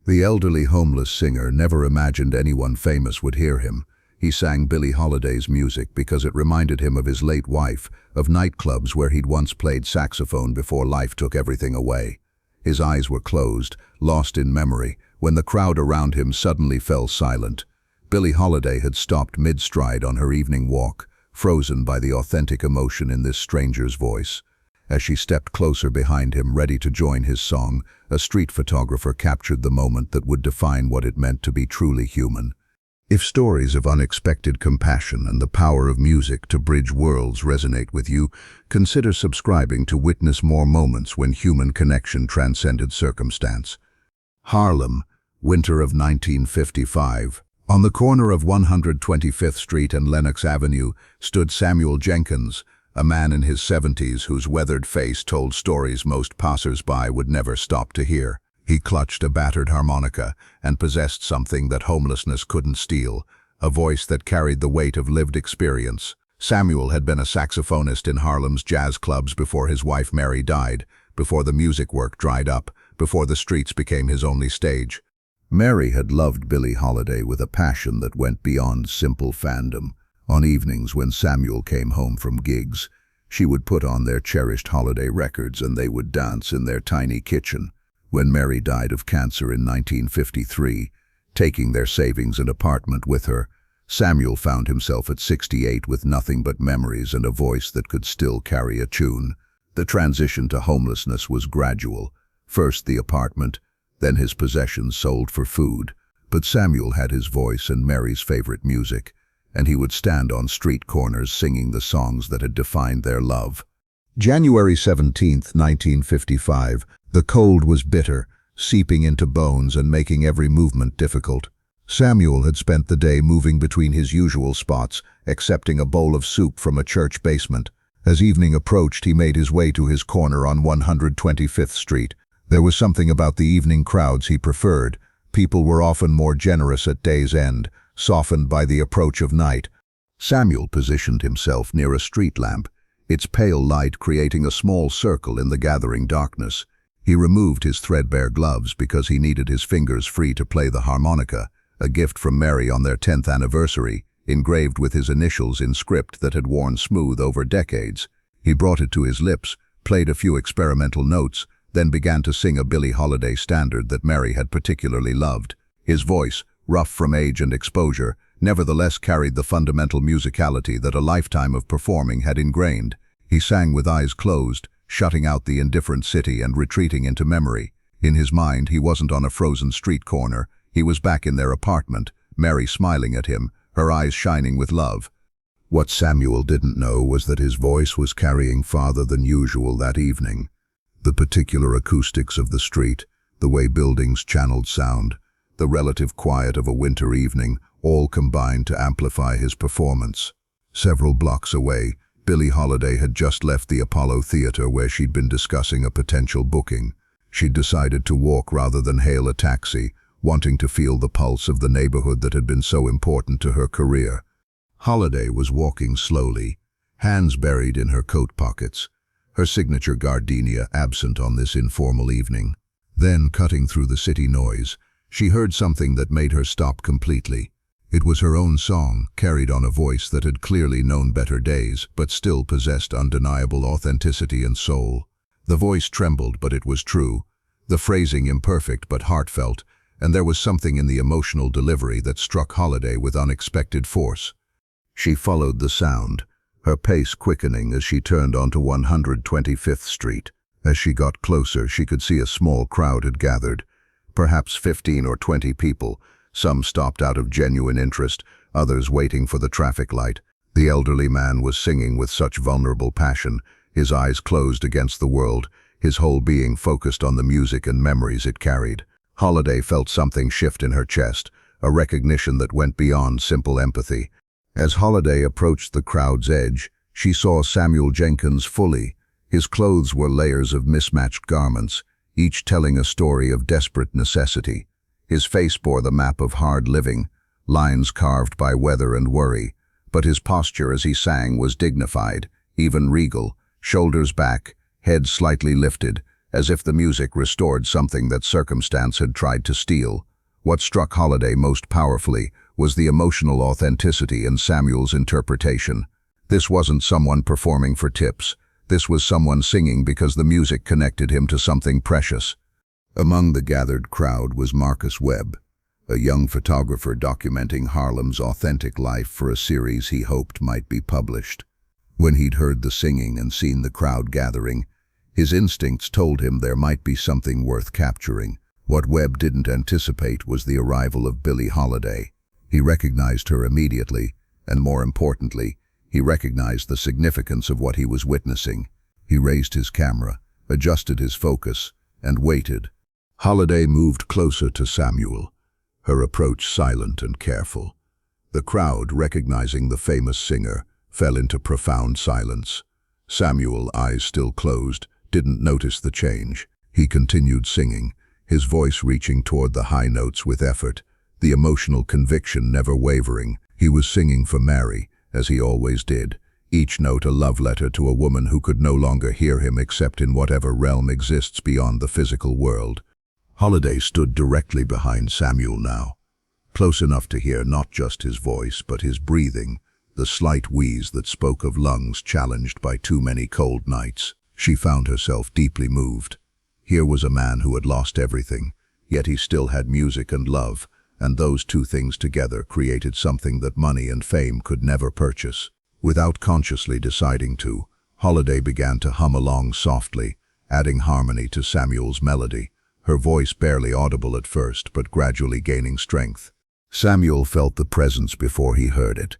The elderly homeless singer never imagined anyone famous would hear him. He sang Billie Holiday's music because it reminded him of his late wife, of nightclubs where he'd once played saxophone before life took everything away. His eyes were closed, lost in memory, when the crowd around him suddenly fell silent. Billie Holiday had stopped mid-stride on her evening walk, frozen by the authentic emotion in this stranger's voice. As she stepped closer behind him, ready to join his song, a street photographer captured the moment that would define what it meant to be truly human. If stories of unexpected compassion and the power of music to bridge worlds resonate with you, consider subscribing to witness more moments when human connection transcended circumstance. Harlem, winter of 1955. On the corner of 125th Street and Lenox Avenue stood Samuel Jenkins, a man in his 70s whose weathered face told stories most passers-by would never stop to hear. He clutched a battered harmonica and possessed something that homelessness couldn't steal, a voice that carried the weight of lived experience. Samuel had been a saxophonist in Harlem's jazz clubs before his wife Mary died, before the music work dried up, before the streets became his only stage. Mary had loved Billie Holiday with a passion that went beyond simple fandom. On evenings when Samuel came home from gigs, she would put on their cherished holiday records and they would dance in their tiny kitchen. When Mary died of cancer in 1953, taking their savings and apartment with her, Samuel found himself at 68 with nothing but memories and a voice that could still carry a tune. The transition to homelessness was gradual. First the apartment, then his possessions sold for food. But Samuel had his voice and Mary's favorite music, and he would stand on street corners singing the songs that had defined their love. January 17, 1955. The cold was bitter, seeping into bones and making every movement difficult. Samuel had spent the day moving between his usual spots, accepting a bowl of soup from a church basement. As evening approached, he made his way to his corner on 125th Street. There was something about the evening crowds he preferred. People were often more generous at day's end, softened by the approach of night. Samuel positioned himself near a street lamp, its pale light creating a small circle in the gathering darkness. He removed his threadbare gloves because he needed his fingers free to play the harmonica, a gift from Mary on their 10th anniversary, engraved with his initials in script that had worn smooth over decades. He brought it to his lips, played a few experimental notes, then began to sing a Billie Holiday standard that Mary had particularly loved. His voice, rough from age and exposure, nevertheless carried the fundamental musicality that a lifetime of performing had ingrained. He sang with eyes closed, shutting out the indifferent city and retreating into memory. In his mind, he wasn't on a frozen street corner. He was back in their apartment, Mary smiling at him, her eyes shining with love. What Samuel didn't know was that his voice was carrying farther than usual that evening. The particular acoustics of the street, the way buildings channeled sound, the relative quiet of a winter evening, all combined to amplify his performance. Several blocks away, Billie Holiday had just left the Apollo Theater where she'd been discussing a potential booking. She'd decided to walk rather than hail a taxi, wanting to feel the pulse of the neighborhood that had been so important to her career. Holiday was walking slowly, hands buried in her coat pockets, her signature gardenia absent on this informal evening. Then, cutting through the city noise, she heard something that made her stop completely. It was her own song, carried on a voice that had clearly known better days, but still possessed undeniable authenticity and soul. The voice trembled, but it was true. The phrasing imperfect but heartfelt, and there was something in the emotional delivery that struck Holiday with unexpected force. She followed the sound, her pace quickening as she turned onto 125th Street. As she got closer, she could see a small crowd had gathered, perhaps 15 or 20 people. Some stopped out of genuine interest, others waiting for the traffic light. The elderly man was singing with such vulnerable passion, his eyes closed against the world, his whole being focused on the music and memories it carried. Holiday felt something shift in her chest, a recognition that went beyond simple empathy. As Holiday approached the crowd's edge, she saw Samuel Jenkins fully. His clothes were layers of mismatched garments, each telling a story of desperate necessity. His face bore the map of hard living, lines carved by weather and worry, but his posture as he sang was dignified, even regal, shoulders back, head slightly lifted, as if the music restored something that circumstance had tried to steal. What struck Holiday most powerfully was the emotional authenticity in Samuel's interpretation. This wasn't someone performing for tips. This was someone singing because the music connected him to something precious. Among the gathered crowd was Marcus Webb, a young photographer documenting Harlem's authentic life for a series he hoped might be published. When he'd heard the singing and seen the crowd gathering, his instincts told him there might be something worth capturing. What Webb didn't anticipate was the arrival of Billie Holiday. He recognized her immediately, and more importantly, he recognized the significance of what he was witnessing. He raised his camera, adjusted his focus, and waited. Holiday moved closer to Samuel, her approach silent and careful. The crowd, recognizing the famous singer, fell into profound silence. Samuel, eyes still closed, didn't notice the change. He continued singing, his voice reaching toward the high notes with effort, the emotional conviction never wavering. He was singing for Mary, as he always did, each note a love letter to a woman who could no longer hear him except in whatever realm exists beyond the physical world. Holiday stood directly behind Samuel now, close enough to hear not just his voice but his breathing, the slight wheeze that spoke of lungs challenged by too many cold nights. She found herself deeply moved. Here was a man who had lost everything, yet he still had music and love, and those two things together created something that money and fame could never purchase. Without consciously deciding to, Holiday began to hum along softly, adding harmony to Samuel's melody, her voice barely audible at first but gradually gaining strength. Samuel felt the presence before he heard it,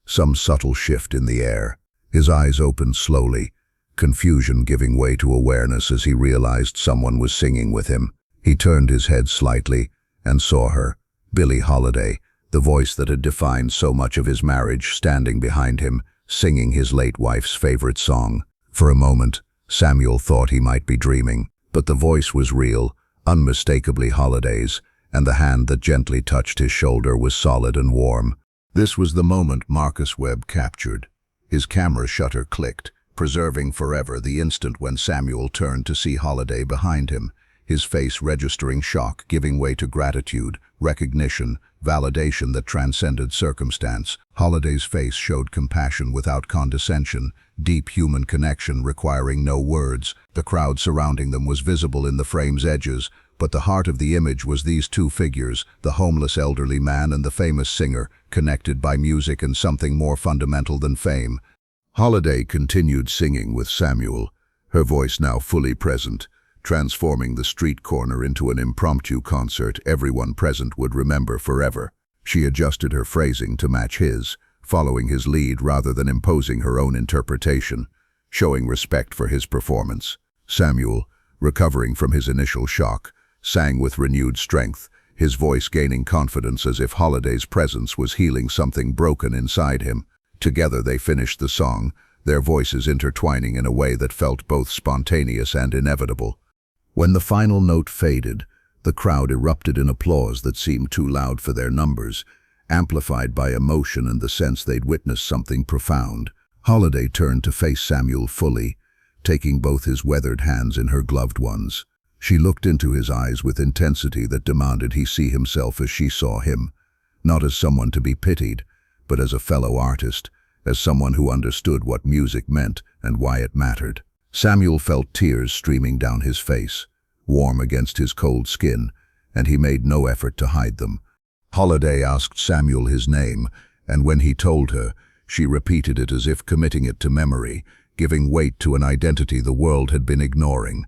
some subtle shift in the air. His eyes opened slowly, confusion giving way to awareness as he realized someone was singing with him. He turned his head slightly and saw her, Billie Holiday, the voice that had defined so much of his marriage, standing behind him, singing his late wife's favorite song. For a moment, Samuel thought he might be dreaming, but the voice was real, unmistakably Holiday's, and the hand that gently touched his shoulder was solid and warm. This was the moment Marcus Webb captured. His camera shutter clicked, preserving forever the instant when Samuel turned to see Holiday behind him, his face registering shock, giving way to gratitude, recognition, validation that transcended circumstance. Holiday's face showed compassion without condescension, deep human connection requiring no words. The crowd surrounding them was visible in the frame's edges, but the heart of the image was these two figures, the homeless elderly man and the famous singer, connected by music and something more fundamental than fame. Holiday continued singing with Samuel, her voice now fully present, transforming the street corner into an impromptu concert everyone present would remember forever. She adjusted her phrasing to match his, following his lead rather than imposing her own interpretation, showing respect for his performance. Samuel, recovering from his initial shock, sang with renewed strength, his voice gaining confidence as if Holiday's presence was healing something broken inside him. Together they finished the song, their voices intertwining in a way that felt both spontaneous and inevitable. When the final note faded, the crowd erupted in applause that seemed too loud for their numbers, amplified by emotion and the sense they'd witnessed something profound. Holiday turned to face Samuel fully, taking both his weathered hands in her gloved ones. She looked into his eyes with intensity that demanded he see himself as she saw him, not as someone to be pitied, but as a fellow artist, as someone who understood what music meant and why it mattered. Samuel felt tears streaming down his face, warm against his cold skin, and he made no effort to hide them. Holiday asked Samuel his name, and when he told her, she repeated it as if committing it to memory, giving weight to an identity the world had been ignoring.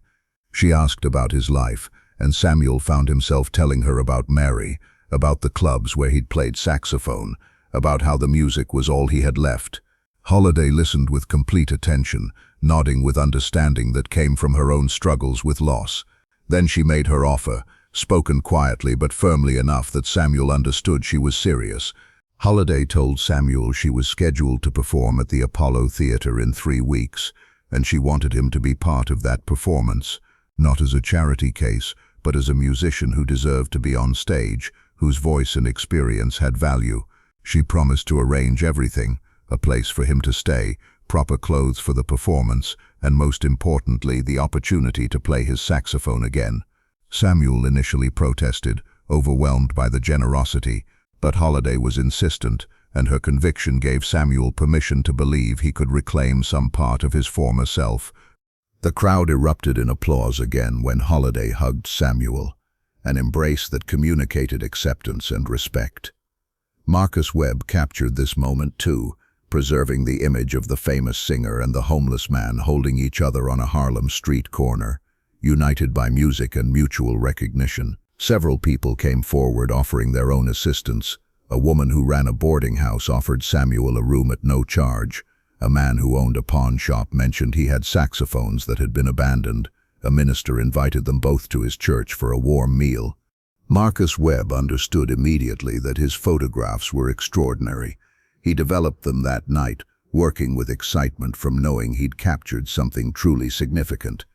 She asked about his life, and Samuel found himself telling her about Mary, about the clubs where he'd played saxophone, about how the music was all he had left. Holiday listened with complete attention, nodding with understanding that came from her own struggles with loss. Then she made her offer, spoken quietly but firmly enough that Samuel understood she was serious. Holiday told Samuel she was scheduled to perform at the Apollo Theater in 3 weeks, and she wanted him to be part of that performance, not as a charity case, but as a musician who deserved to be on stage, whose voice and experience had value. She promised to arrange everything, a place for him to stay, proper clothes for the performance, and most importantly, the opportunity to play his saxophone again. Samuel initially protested, overwhelmed by the generosity, but Holiday was insistent, and her conviction gave Samuel permission to believe he could reclaim some part of his former self. The crowd erupted in applause again when Holiday hugged Samuel, an embrace that communicated acceptance and respect. Marcus Webb captured this moment too, preserving the image of the famous singer and the homeless man holding each other on a Harlem street corner, united by music and mutual recognition. Several people came forward offering their own assistance. A woman who ran a boarding house offered Samuel a room at no charge. A man who owned a pawn shop mentioned he had saxophones that had been abandoned. A minister invited them both to his church for a warm meal. Marcus Webb understood immediately that his photographs were extraordinary. He developed them that night, working with excitement from knowing he'd captured something truly significant.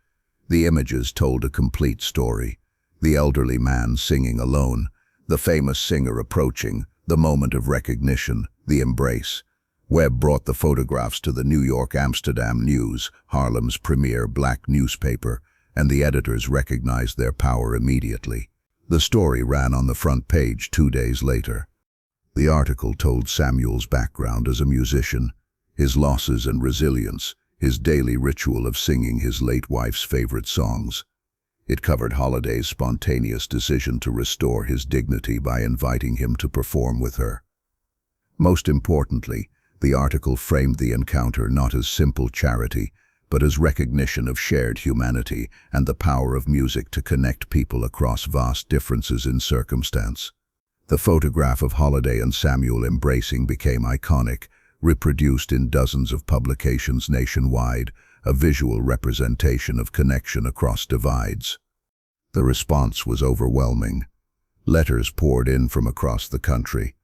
The images told a complete story. The elderly man singing alone, the famous singer approaching, the moment of recognition, the embrace. Webb brought the photographs to the New York Amsterdam News, Harlem's premier black newspaper, and the editors recognized their power immediately. The story ran on the front page 2 days later. The article told Samuel's background as a musician, his losses and resilience, his daily ritual of singing his late wife's favorite songs. It covered Holiday's spontaneous decision to restore his dignity by inviting him to perform with her. Most importantly, the article framed the encounter not as simple charity, but as recognition of shared humanity and the power of music to connect people across vast differences in circumstance. The photograph of Holiday and Samuel embracing became iconic, reproduced in dozens of publications nationwide, a visual representation of connection across divides. The response was overwhelming. Letters poured in from across the country.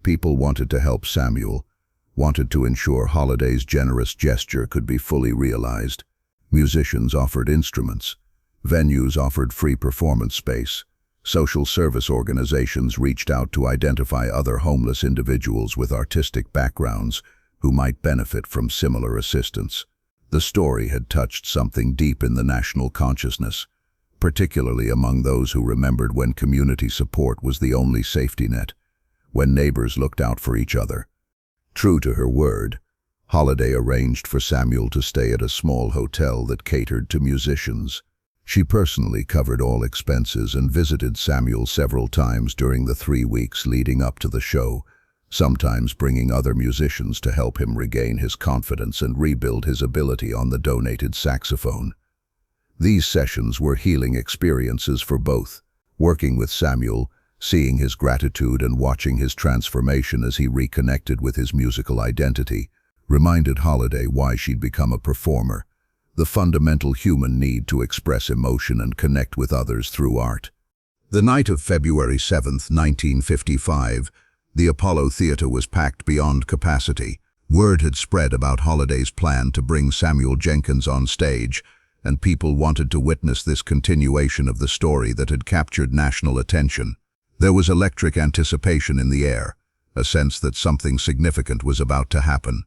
People wanted to help Samuel, wanted to ensure Holiday's generous gesture could be fully realized. Musicians offered instruments. Venues offered free performance space. Social service organizations reached out to identify other homeless individuals with artistic backgrounds who might benefit from similar assistance. The story had touched something deep in the national consciousness, particularly among those who remembered when community support was the only safety net, when neighbors looked out for each other. True to her word, Holiday arranged for Samuel to stay at a small hotel that catered to musicians. She personally covered all expenses and visited Samuel several times during the 3 weeks leading up to the show, sometimes bringing other musicians to help him regain his confidence and rebuild his ability on the donated saxophone. These sessions were healing experiences for both. Working with Samuel, seeing his gratitude and watching his transformation as he reconnected with his musical identity, reminded Holiday why she'd become a performer, the fundamental human need to express emotion and connect with others through art. The night of February 7, 1955, the Apollo Theater was packed beyond capacity. Word had spread about Holiday's plan to bring Samuel Jenkins on stage, and people wanted to witness this continuation of the story that had captured national attention. There was electric anticipation in the air, a sense that something significant was about to happen.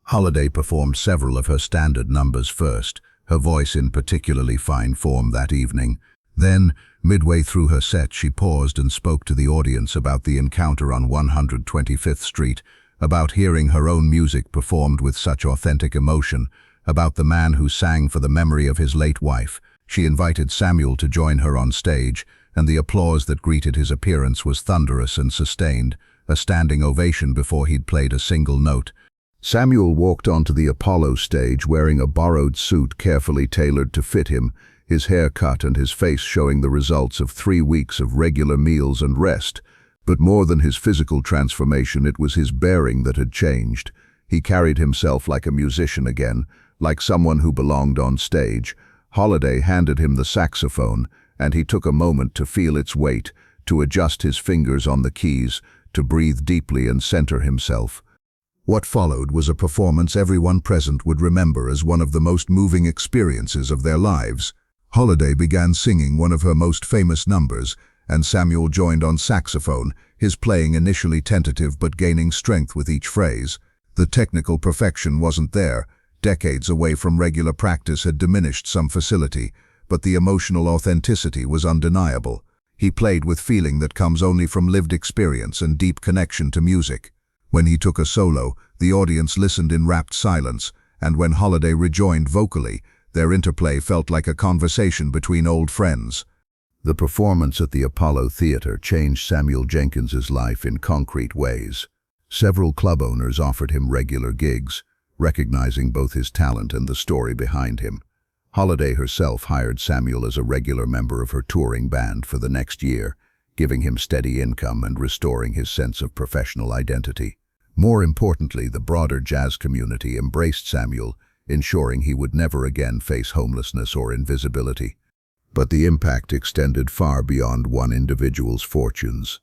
Holiday performed several of her standard numbers first, her voice in particularly fine form that evening. Then, midway through her set, she paused and spoke to the audience about the encounter on 125th Street, about hearing her own music performed with such authentic emotion, about the man who sang for the memory of his late wife. She invited Samuel to join her on stage, and the applause that greeted his appearance was thunderous and sustained, a standing ovation before he'd played a single note. Samuel walked onto the Apollo stage wearing a borrowed suit carefully tailored to fit him, his hair cut and his face showing the results of 3 weeks of regular meals and rest. But more than his physical transformation, it was his bearing that had changed. He carried himself like a musician again, like someone who belonged on stage. Holiday handed him the saxophone, and he took a moment to feel its weight, to adjust his fingers on the keys, to breathe deeply and center himself. What followed was a performance everyone present would remember as one of the most moving experiences of their lives. Holiday began singing one of her most famous numbers, and Samuel joined on saxophone, his playing initially tentative but gaining strength with each phrase. The technical perfection wasn't there, Decades away from regular practice had diminished some facility, but the emotional authenticity was undeniable. He played with feeling that comes only from lived experience and deep connection to music. When he took a solo, the audience listened in rapt silence, and when Holiday rejoined vocally, their interplay felt like a conversation between old friends. The performance at the Apollo Theater changed Samuel Jenkins's life in concrete ways. Several club owners offered him regular gigs, recognizing both his talent and the story behind him. Holiday herself hired Samuel as a regular member of her touring band for the next year, giving him steady income and restoring his sense of professional identity. More importantly, the broader jazz community embraced Samuel, ensuring he would never again face homelessness or invisibility. But the impact extended far beyond one individual's fortunes.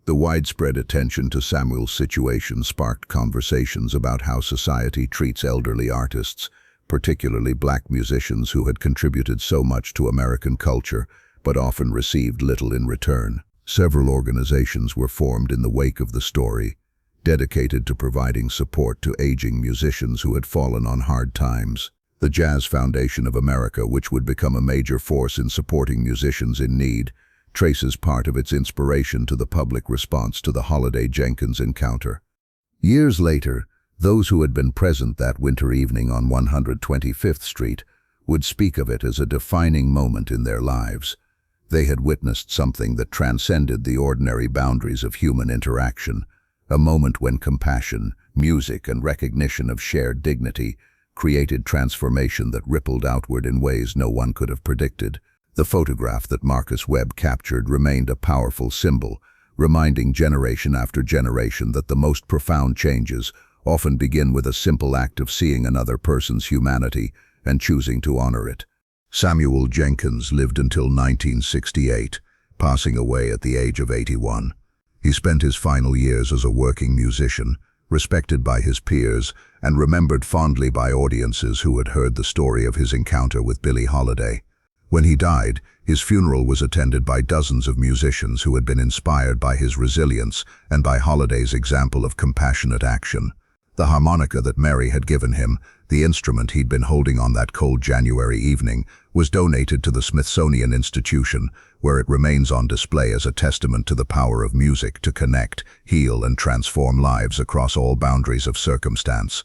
The widespread attention to Samuel's situation sparked conversations about how society treats elderly artists, particularly black musicians who had contributed so much to American culture, but often received little in return. Several organizations were formed in the wake of the story, dedicated to providing support to aging musicians who had fallen on hard times. The Jazz Foundation of America, which would become a major force in supporting musicians in need, traces part of its inspiration to the public response to the Holiday Jenkins encounter. Years later, those who had been present that winter evening on 125th Street would speak of it as a defining moment in their lives. They had witnessed something that transcended the ordinary boundaries of human interaction, a moment when compassion, music, and recognition of shared dignity created transformation that rippled outward in ways no one could have predicted. The photograph that Marcus Webb captured remained a powerful symbol, reminding generation after generation that the most profound changes often begin with a simple act of seeing another person's humanity and choosing to honor it. Samuel Jenkins lived until 1968, passing away at the age of 81. He spent his final years as a working musician, respected by his peers and remembered fondly by audiences who had heard the story of his encounter with Billie Holiday. When he died, his funeral was attended by dozens of musicians who had been inspired by his resilience and by Holiday's example of compassionate action. The harmonica that Mary had given him, the instrument he'd been holding on that cold January evening, was donated to the Smithsonian Institution, where it remains on display as a testament to the power of music to connect, heal, and transform lives across all boundaries of circumstance.